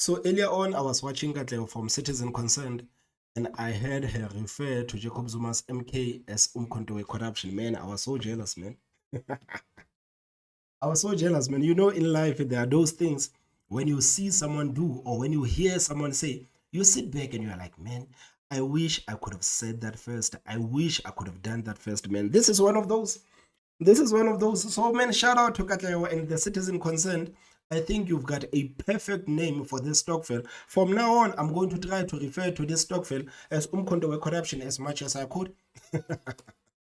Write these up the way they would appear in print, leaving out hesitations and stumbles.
So earlier on, I was watching Katlego from Citizen Concerned, and I heard her refer to Jacob Zuma's MK as umkhonto corruption. Man, I was so jealous, man. I was so jealous, man. You know, in life, there are those things when you see someone do or when you hear someone say, you sit back and you're like, man, I wish I could have said that first. I wish I could have done that first, man. This is one of those. This is one of those. So, man, shout out to Katlego and the Citizen Concerned. I think you've got a perfect name for this stockfile. From now on, I'm going to try to refer to this stockfile as umkhonto corruption as much as I could.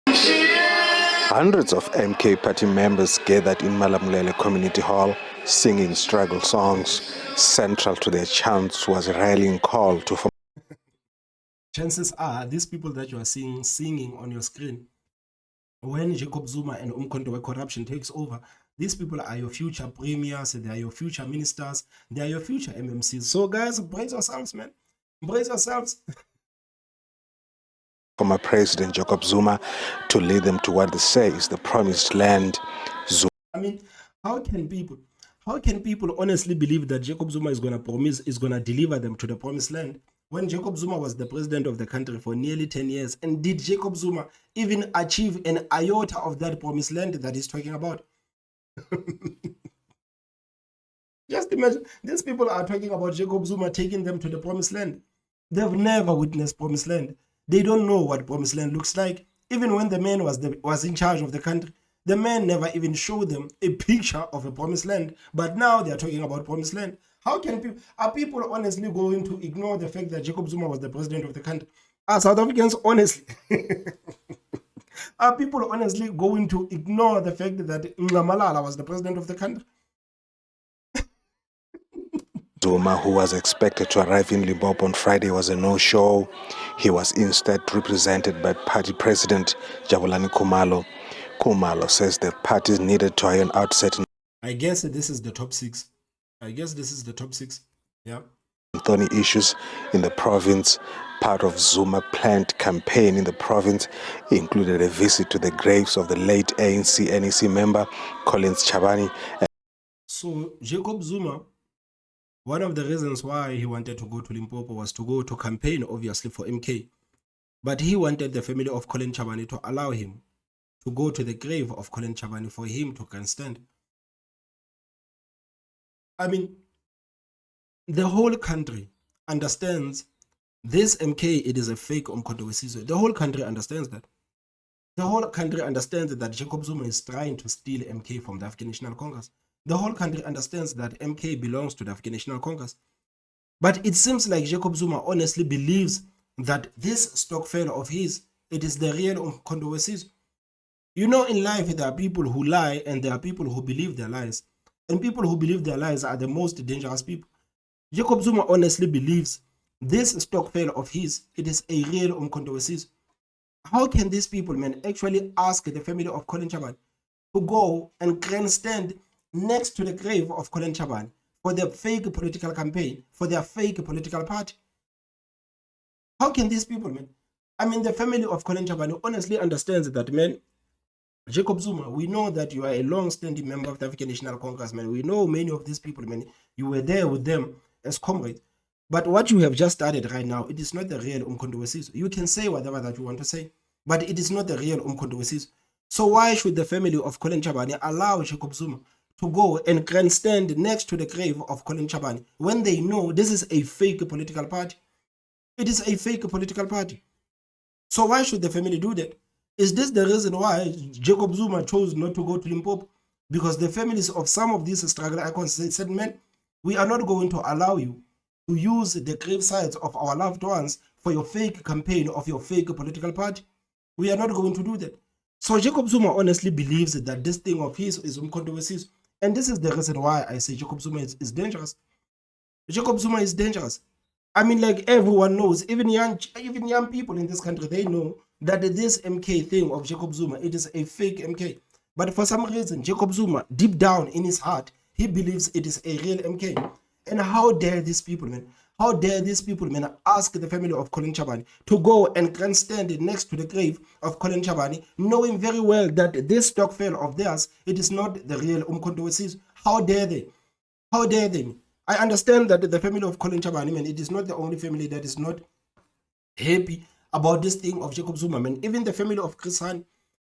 Hundreds of MK party members gathered in Malamulele Community Hall singing struggle songs. Central to their chants was a rallying call to form. Chances are these people that you are seeing singing on your screen, when Jacob Zuma and umkhonto corruption takes over, these people are your future premiers, they are your future ministers, they are your future MMCs. So guys, brace yourselves, man. Brace yourselves. Former President Jacob Zuma to lead them to what they say is the promised land. I mean, how can people honestly believe that Jacob Zuma is gonna deliver them to the promised land when Jacob Zuma was the president of the country for nearly 10 years? And did Jacob Zuma even achieve an iota of that promised land that he's talking about? Just imagine, these people are talking about Jacob Zuma taking them to the promised land. They've never witnessed promised land. They don't know what promised land looks like. Even when the man was in charge of the country, the man never even showed them a picture of a promised land. But now they are talking about promised land. How can people honestly going to ignore the fact that Jacob Zuma was the president of the country? Are South Africans honestly? Are people honestly going to ignore the fact that Malala was the president of the country? Zuma, who was expected to arrive in Limpopo on Friday, was a no-show. He was instead represented by party president Jabulani Khumalo. Khumalo says the parties needed to iron out certain I guess this is the top six. Yeah. thorny issues in the province. Part of Zuma planned campaign in the province included a visit to the graves of the late ANC NEC member Collins Chabani. So Jacob Zuma, one of the reasons why he wanted to go to Limpopo was to go to campaign, obviously, for MK. But he wanted the family of Colin Chabani to allow him to go to the grave of Colin Chabani for him to grandstand. I mean, the whole country understands this MK, it is a fake umkhonto wesizwe. The whole country understands that. The whole country understands that Jacob Zuma is trying to steal MK from the African National Congress. The whole country understands that MK belongs to the African National Congress. But it seems like Jacob Zuma honestly believes that this stockfile of his, it is the real umkhonto wesizwe. You know, in life, there are people who lie and there are people who believe their lies. And people who believe their lies are the most dangerous people. Jacob Zuma honestly believes this stockfile of his, it is a real umkhonto wesizwe. How can these people, man, actually ask the family of Colin Chabani to go and grandstand next to the grave of Colin Chabani for their fake political campaign, for their fake political party? How can these people, man? I mean, the family of Colin Chabani honestly understands that, man, Jacob Zuma, we know that you are a long-standing member of the African National Congress, man. We know many of these people, man. You were there with them as comrades. But what you have just started right now, it is not the real umkhonto wesizwe. You can say whatever that you want to say, but it is not the real umkhonto wesizwe. So why should the family of Colin Chabani allow Jacob Zuma to go and grandstand next to the grave of Colin Chabani when they know this is a fake political party? It is a fake political party. So why should the family do that? Is this the reason why Jacob Zuma chose not to go to Limpopo? Because the families of some of these struggle icons said, man, we are not going to allow you to use the grave sites of our loved ones for your fake campaign of your fake political party. We are not going to do that. So Jacob Zuma honestly believes that this thing of his is umkhonto wesizwe. And this is the reason why I say Jacob Zuma is dangerous. Jacob Zuma is dangerous. I mean, like everyone knows, even young people in this country, they know that this MK thing of Jacob Zuma, it is a fake MK. But for some reason, Jacob Zuma, deep down in his heart, he believes it is a real MK. And how dare these people, man? How dare these people, man, ask the family of Colin Chabani to go and grandstand next to the grave of Colin Chabani, knowing very well that this stockfile of theirs, it is not the real umkhonto wesizwe. How dare they? How dare they? I understand that the family of Colin Chabani, man, it is not the only family that is not happy about this thing of Jacob Zuma, man. Even the family of Chris Hani,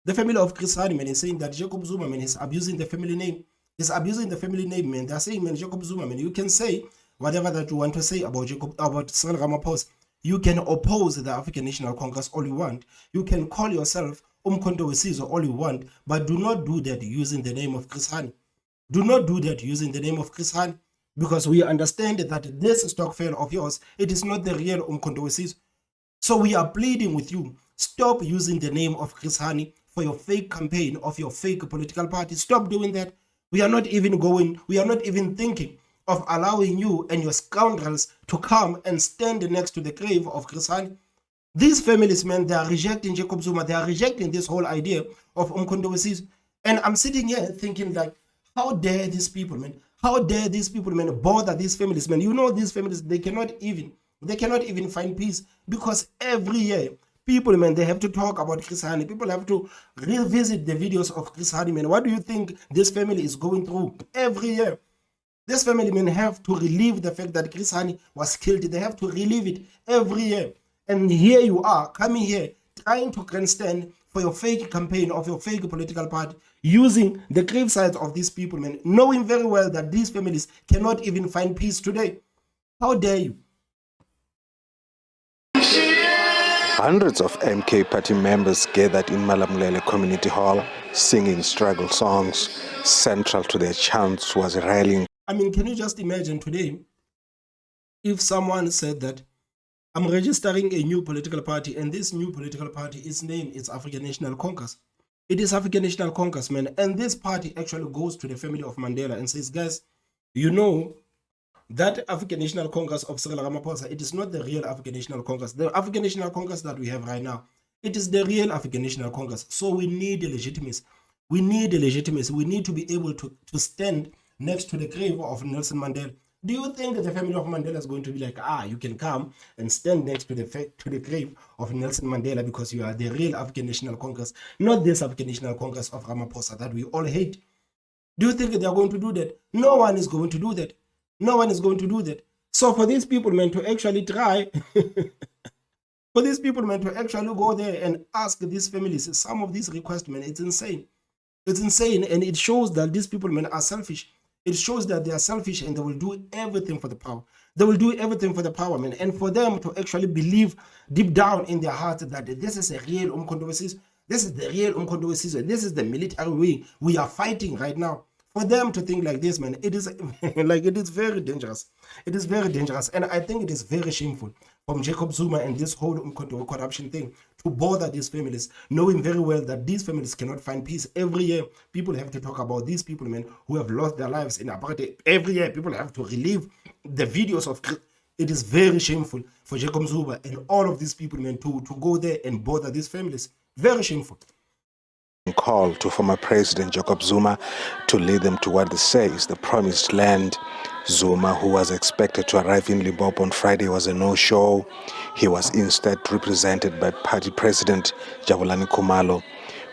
the family of Chris Hani, man, is saying that Jacob Zuma, man, is abusing the family name. He's abusing the family name, man. They're saying, man, Jacob Zuma, man, you can say whatever that you want to say about Cyril Ramaphosa. You can oppose the African National Congress all you want. You can call yourself Umkhonto Wesizwe all you want, but do not do that using the name of Chris Hani. Do not do that using the name of Chris Hani, because we understand that this stockfile of yours, it is not the real Umkhonto Wesizwe. So we are pleading with you, stop using the name of Chris Hani for your fake campaign of your fake political party. Stop doing that. We are not even thinking of allowing you and your scoundrels to come and stand next to the grave of Chris Hani. These families, man, they are rejecting Jacob Zuma. They are rejecting this whole idea of Umkhonto Wesizwe. And I'm sitting here thinking, like, how dare these people, man? How dare these people, man, bother these families, man? You know, these families, they cannot even find peace, because every year, people, man, they have to talk about Chris Hani. People have to revisit the videos of Chris Hani, man. What do you think this family is going through every year? This family, men, have to relive the fact that Chris Hani was killed. They have to relive it every year. And here you are, coming here, trying to grandstand for your fake campaign of your fake political party, using the gravesites of these people, man, knowing very well that these families cannot even find peace today. How dare you? Hundreds of MK party members gathered in Malamulele Community Hall, singing struggle songs. Central to their chants was rallying. I mean, can you just imagine today if someone said that I'm registering a new political party, and this new political party, its name is African National Congress. It is African National Congress, man. And this party actually goes to the family of Mandela and says, guys, you know, that African National Congress of Cyril Ramaphosa, it is not the real African National Congress. The African National Congress that we have right now, it is the real African National Congress. So we need a legitimacy. We need a legitimacy. We need to be able to stand next to the grave of Nelson Mandela. Do you think that the family of Mandela is going to be like, you can come and stand next to the grave of Nelson Mandela because you are the real African National Congress, not this African National Congress of Ramaphosa that we all hate? Do you think they are going to do that? No one is going to do that. No one is going to do that. So for these people, man, to actually try, for these people, man, to actually go there and ask these families some of these requests, man, it's insane. It's insane, and it shows that these people, man, are selfish. It shows that they are selfish and they will do everything for the power. They will do everything for the power, man. And for them to actually believe deep down in their heart that this is a real Umkhonto Wesizwe, this is the real Umkhonto Wesizwe, this is the military way we are fighting right now. For them to think like this, man, it is like, it is very dangerous. It is very dangerous, and I think it is very shameful from Jacob Zuma and this whole corruption thing to bother these families, knowing very well that these families cannot find peace. Every year, people have to talk about these people, man, who have lost their lives in apartheid. Every year, people have to relive the videos of. It is very shameful for Jacob Zuma and all of these people, man, to go there and bother these families. Very shameful. Call to former President Jacob Zuma to lead them to what they say is the promised land. Zuma, who was expected to arrive in Limpopo on Friday, was a no-show. He was instead represented by party president Jabulani Khumalo.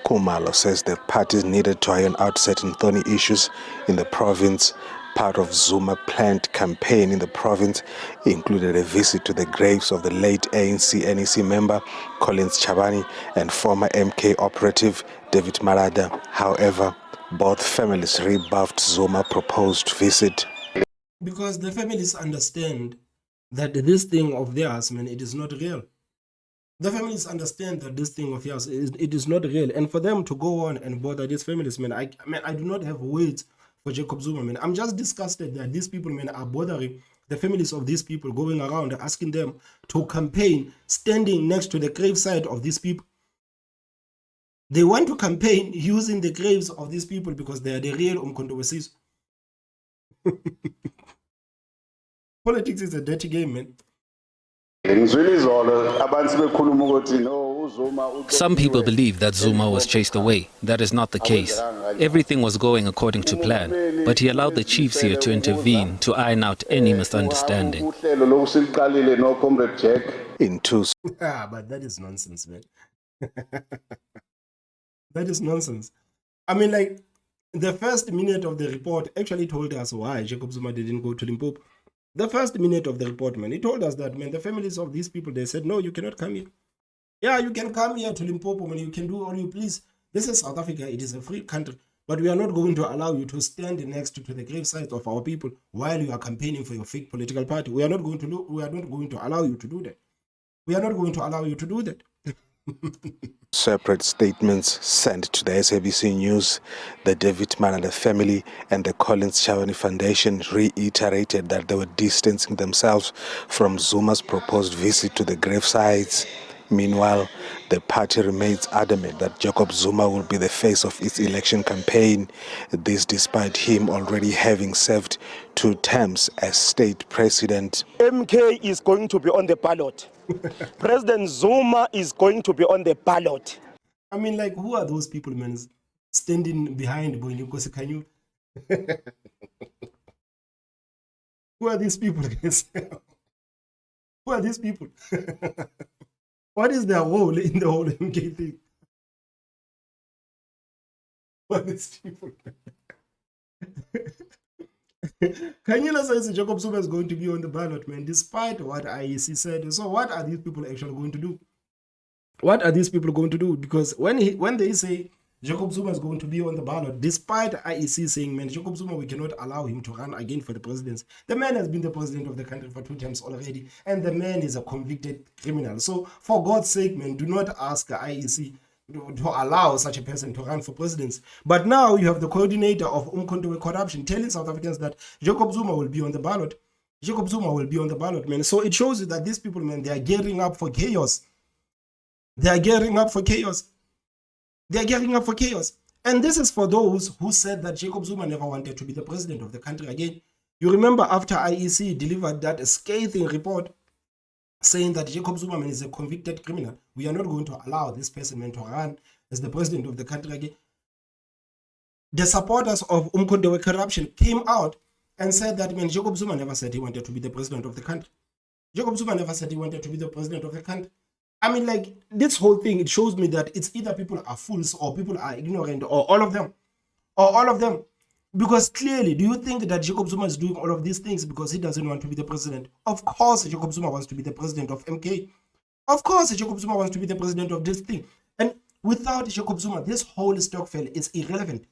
Khumalo says the parties needed to iron out certain thorny issues in the province. Part of Zuma's planned campaign in the province included a visit to the graves of the late ANC-NEC member Collins Chabani and former MK operative David Marada. However, both families rebuffed Zuma's proposed visit. Because the families understand that this thing of theirs, man, it is not real. The families understand that this thing of yours, it is not real. And for them to go on and bother these families, man, I do not have words for Jacob Zuma, man. I'm just disgusted that these people, man, are bothering the families of these people, going around asking them to campaign, standing next to the graveside of these people. They want to campaign using the graves of these people because they are the real Umkhonto Wesizwe. Politics is a dirty game, man. Some people believe that Zuma was chased away. That is not the case. Everything was going according to plan, but he allowed the chiefs here to intervene to iron out any misunderstanding. But that is nonsense, man. That is nonsense. I mean, like, The first minute of the report actually told us why Jacob Zuma didn't go to Limpopo. The first minute of the report, man, it told us that, man, the families of these people, they said, no, you cannot come here. Yeah, you can come here to Limpopo, man, you can do all you please. This is South Africa, it is a free country, but we are not going to allow you to stand next to the gravesite of our people while you are campaigning for your fake political party. We are not going to allow you to do that. We are not going to allow you to do that. Separate statements sent to the SABC News, the David Manada family and the Collins Chavani Foundation reiterated that they were distancing themselves from Zuma's proposed visit to the gravesites. Meanwhile, the party remains adamant that Jacob Zuma will be the face of its election campaign, this despite him already having served 2 terms as state president. MK is going to be on the ballot. President Zuma is going to be on the ballot. I mean, like, who are those people, man, standing behind Boyni Kosekanyu? Who are these people, guys? Who are these people? What is their role in the whole MK thing? Who are these people? Kanyila says Jacob Zuma is going to be on the ballot, man, despite what IEC said. So what are these people actually going to do? What are these people going to do? Because when they say Jacob Zuma is going to be on the ballot, despite IEC saying, man, Jacob Zuma, we cannot allow him to run again for the presidency. The man has been the president of the country for 2 terms already, and the man is a convicted criminal. So for God's sake, man, do not ask IEC to allow such a person to run for presidency. But now you have the coordinator of Umkhonto corruption telling South Africans that Jacob Zuma will be on the ballot. Jacob Zuma will be on the ballot, man. So it shows you that these people, man, they are gearing up for chaos. They are gearing up for chaos. They are gearing up for chaos. And this is for those who said that Jacob Zuma never wanted to be the president of the country again. You remember after IEC delivered that scathing report saying that Jacob Zuma, man, is a convicted criminal, we are not going to allow this person, man, to run as the president of the country again. The supporters of Umkhonto corruption came out and said that, man, Jacob Zuma never said he wanted to be the president of the country. Jacob Zuma never said he wanted to be the president of the country. I mean, like, this whole thing, it shows me that it's either people are fools or people are ignorant or all of them. Or all of them. Because clearly, do you think that Jacob Zuma is doing all of these things because he doesn't want to be the president? Of course, Jacob Zuma wants to be the president of MK. Of course, Jacob Zuma wants to be the president of this thing. And without Jacob Zuma, this whole stokvel is irrelevant.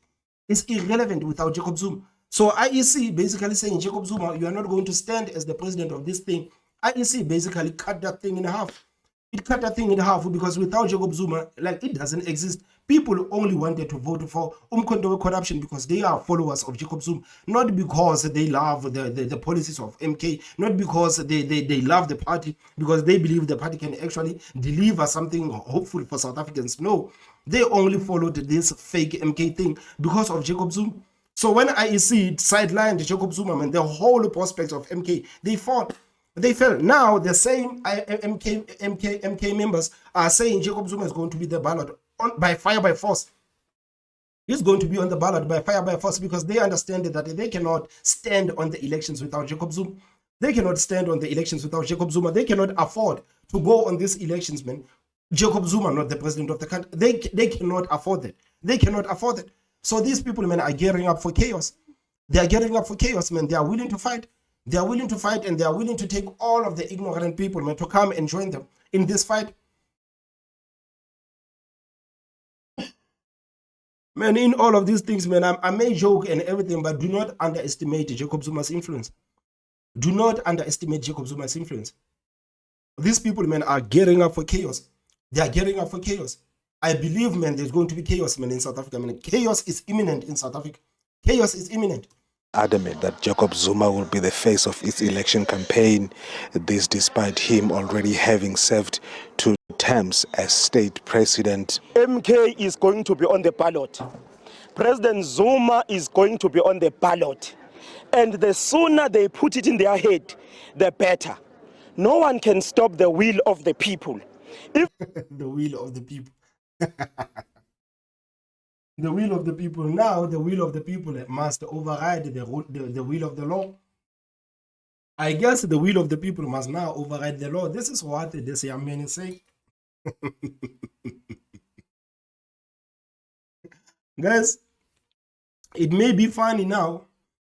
It's irrelevant without Jacob Zuma. So IEC basically saying, Jacob Zuma, you are not going to stand as the president of this thing. IEC basically cut that thing in half. It cut that thing in half because without Jacob Zuma, like, it doesn't exist. People only wanted to vote for Umkhonto corruption because they are followers of Jacob Zuma, not because they love the policies of MK, not because they love the party, because they believe the party can actually deliver something hopeful for South Africans. No, they only followed this fake MK thing because of Jacob Zuma. So when IEC sidelined Jacob Zuma, man, the whole prospects of MK, they fought. They fell. Now the same MK members are saying Jacob Zuma is going to be the ballot by fire by force. He's going to be on the ballot by fire by force because they understand that they cannot stand on the elections without Jacob Zuma. They cannot stand on the elections without Jacob Zuma. They cannot afford to go on these elections, man. Jacob Zuma, not the president of the country. They cannot afford that. They cannot afford it. So these people, man, are gearing up for chaos. They are gearing up for chaos, man. They are willing to fight. They are willing to fight, and they are willing to take all of the ignorant people, man, to come and join them in this fight. Man, in all of these things, man, I may joke and everything, but do not underestimate Jacob Zuma's influence. Do not underestimate Jacob Zuma's influence. These people, man, are gearing up for chaos. They are gearing up for chaos. I believe, man, there's going to be chaos, man, in South Africa. Man, chaos is imminent in South Africa. Chaos is imminent. Adamant that Jacob Zuma will be the face of its election campaign, this despite him already having served 2 terms as state president. MK is going to be on the ballot. President Zuma is going to be on the ballot. And the sooner they put it in their head, the better. No one can stop the will of the people. If the will of the people. The will of the people. Now, the will of the people must override the will of the law. I guess the will of the people must now override the law. This is what this young man is saying. Guys, It may be funny now,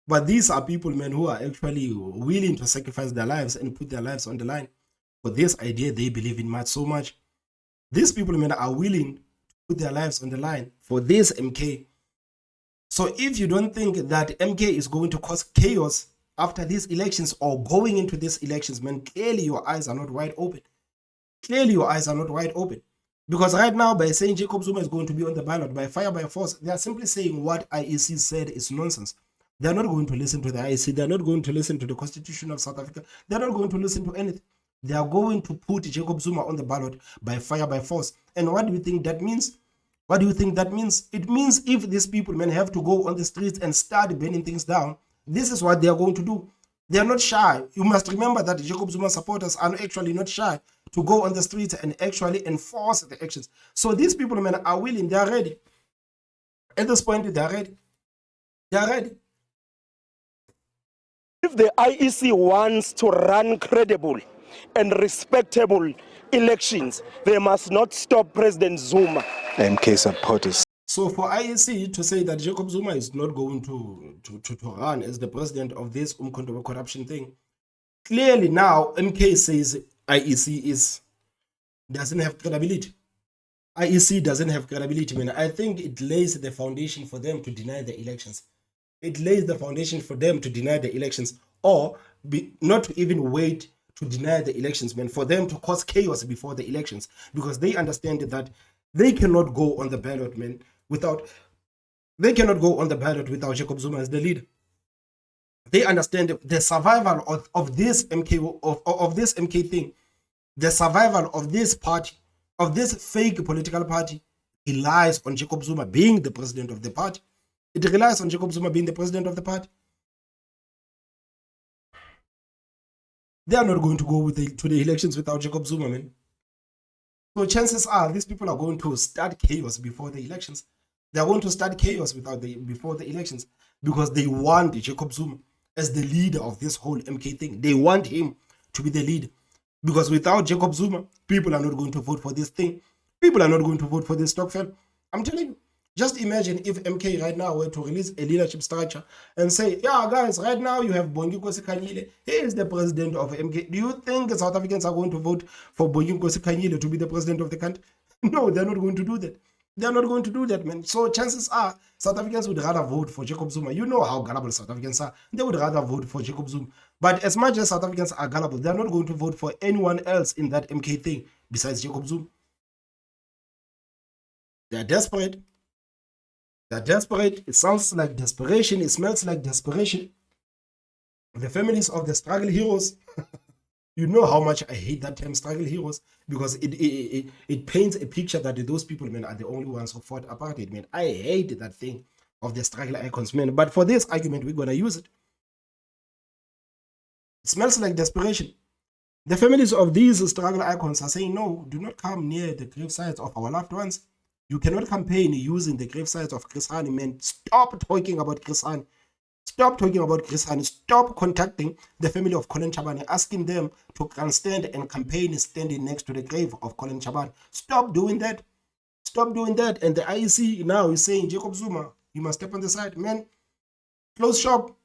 but these are people, man, who are actually willing to sacrifice their lives and put their lives on the line for this idea they believe in much so much. These people, man, are willing to put their lives on the line for this MK. So if you don't think that MK is going to cause chaos after these elections or going into these elections, man, clearly your eyes are not wide open. Clearly your eyes are not wide open. Because right now, by saying Jacob Zuma is going to be on the ballot by fire, by force, they are simply saying what IEC said is nonsense. They're not going to listen to the IEC. They're not going to listen to the Constitution of South Africa. They're not going to listen to anything. They are going to put Jacob Zuma on the ballot by fire, by force. And what do you think that means? What do you think that means? It means if these people, man, have to go on the streets and start burning things down, this is what they are going to do. They are not shy. You must remember that Jacob Zuma supporters are actually not shy to go on the streets and actually enforce the actions. So these people, man, are willing. They are ready. At this point, they are ready. They are ready. If the IEC wants to run credible and respectable elections, they must not stop President Zuma. MK supporters. So for IEC to say that Jacob Zuma is not going to run as the president of this Umkhonto corruption thing, clearly now MK says IEC doesn't have credibility. IEC doesn't have credibility. I mean, I think it lays the foundation for them to deny the elections. It lays the foundation for them to deny the elections, or not to even wait to deny the elections, man, for them to cause chaos before the elections, because they understand that they cannot go on the ballot, man, without Jacob Zuma as the leader. They understand the survival of this MK of this MK thing, the survival of this party, of this fake political party, relies on Jacob Zuma being the president of the party. It relies on Jacob Zuma being the president of the party. They are not going to go to the elections without Jacob Zuma, man. So chances are these people are going to start chaos before the elections. They are going to start chaos before the elections because they want Jacob Zuma as the leader of this whole MK thing. They want him to be the leader. Because without Jacob Zuma, people are not going to vote for this thing. People are not going to vote for this Stokvel. I'm telling you, just imagine if MK right now were to release a leadership structure and say, yeah, guys, right now you have Bongi Nkosikaanyile. He is the president of MK. Do you think South Africans are going to vote for Bongi Nkosikaanyile to be the president of the country? No, they're not going to do that. They're not going to do that, man. So chances are South Africans would rather vote for Jacob Zuma. You know how gullible South Africans are. They would rather vote for Jacob Zuma. But as much as South Africans are gullible, they're not going to vote for anyone else in that MK thing besides Jacob Zuma. They're desperate. They're desperate. It sounds like desperation. It smells like desperation. The families of the struggle heroes, you know how much I hate that term struggle heroes, because it paints a picture that those people, man, are the only ones who fought apartheid, man. I hate that thing of the struggle icons, man. But for this argument, we're going to use it. It smells like desperation. The families of these struggle icons are saying, no, do not come near the grave sites of our loved ones. You cannot campaign using the grave sites of Chris Hani, man. Stop talking about Chris Hani. Stop talking about Chris Hani. Stop contacting the family of Colin Chabane, asking them to stand and campaign standing next to the grave of Colin Chabane. Stop doing that. Stop doing that. And the IEC now is saying, Jacob Zuma, you must step on the side. Man, close shop.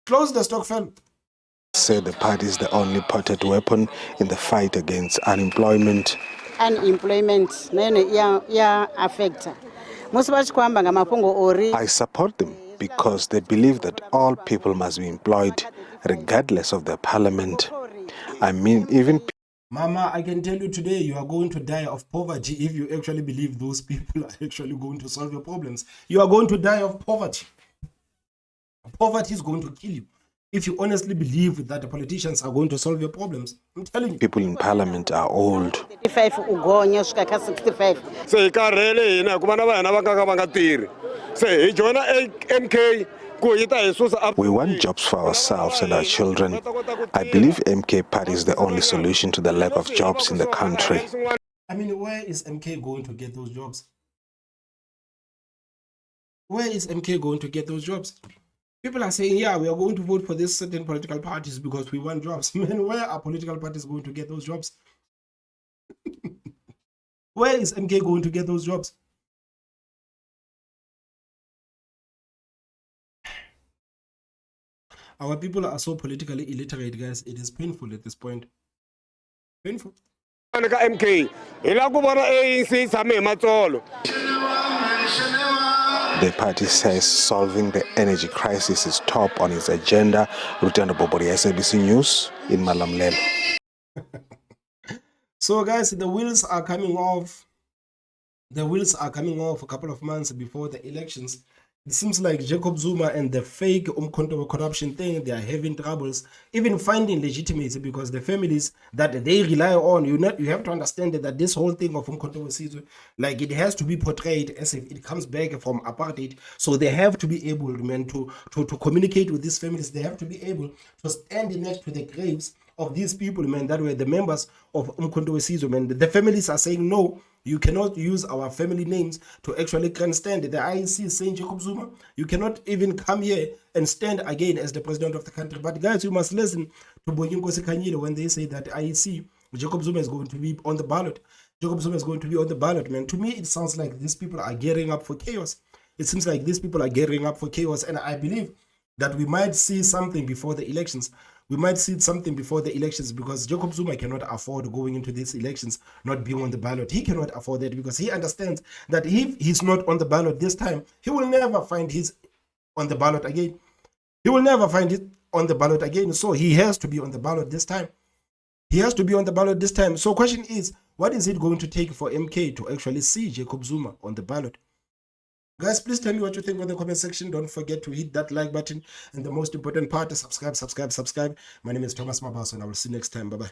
Close the Stokvel. Said the party is the only potent weapon in the fight against unemployment. Unemployment affect. I support them because they believe that all people must be employed regardless of their parliament. I mean, even Mama, I can tell you today, you are going to die of poverty if you actually believe those people are actually going to solve your problems. You are going to die of poverty. Poverty is going to kill you if you honestly believe that the politicians are going to solve your problems. I'm telling you. people in parliament are old. 35 ugonya kusvika ka 65. Se hi karhele hina ku va na vana va nga va nga tirhi se hi joina MK ku yi ta hi susa up. We want jobs for ourselves and our children. I believe MK party is the only solution to the lack of jobs in the country. I mean, where is MK going to get those jobs? Where is MK going to get those jobs? People are saying, yeah, we are going to vote for these certain political parties because we want jobs. Man, where are political parties going to get those jobs? Where is MK going to get those jobs? Our people are so politically illiterate, guys. It is painful at this point. Painful. ka MK hi la ku vona ANC yi tshame hi matsolo. The party says solving the energy crisis is top on its agenda. Rutendo Bobori, SABC News in Malamlelo. So, guys, the wheels are coming off. The wheels are coming off a couple of months before the elections. It seems like Jacob Zuma and the fake corruption thing, they are having troubles even finding legitimacy, because the families that they rely on, you have to understand that this whole thing of like, it has to be portrayed as if it comes back from apartheid. So they have to be able, man, to communicate with these families. They have to be able to stand next to the graves of these people, man, that were the members of Umkhonto man. The families are saying, no, you cannot use our family names to actually grandstand. The IEC is saying, Jacob Zuma, you cannot even come here and stand again as the president of the country. But guys, you must listen to Bonyinkosi Kanyile when they say that IEC, Jacob Zuma is going to be on the ballot. Jacob Zuma is going to be on the ballot, man. To me, it sounds like these people are gearing up for chaos. It seems like these people are gearing up for chaos, and I believe that we might see something before the elections. We might see something before the elections, because Jacob Zuma cannot afford going into these elections not being on the ballot. He cannot afford that, because he understands that if he's not on the ballot this time, he will never find his on the ballot again. He will never find it on the ballot again. So he has to be on the ballot this time. He has to be on the ballot this time. So question is, what is it going to take for MK to actually see Jacob Zuma on the ballot? Guys, please tell me what you think in the comment section. Don't forget to hit that like button. And the most important part is subscribe. My name is Thomas Mabaso, and I will see you next time. Bye-bye.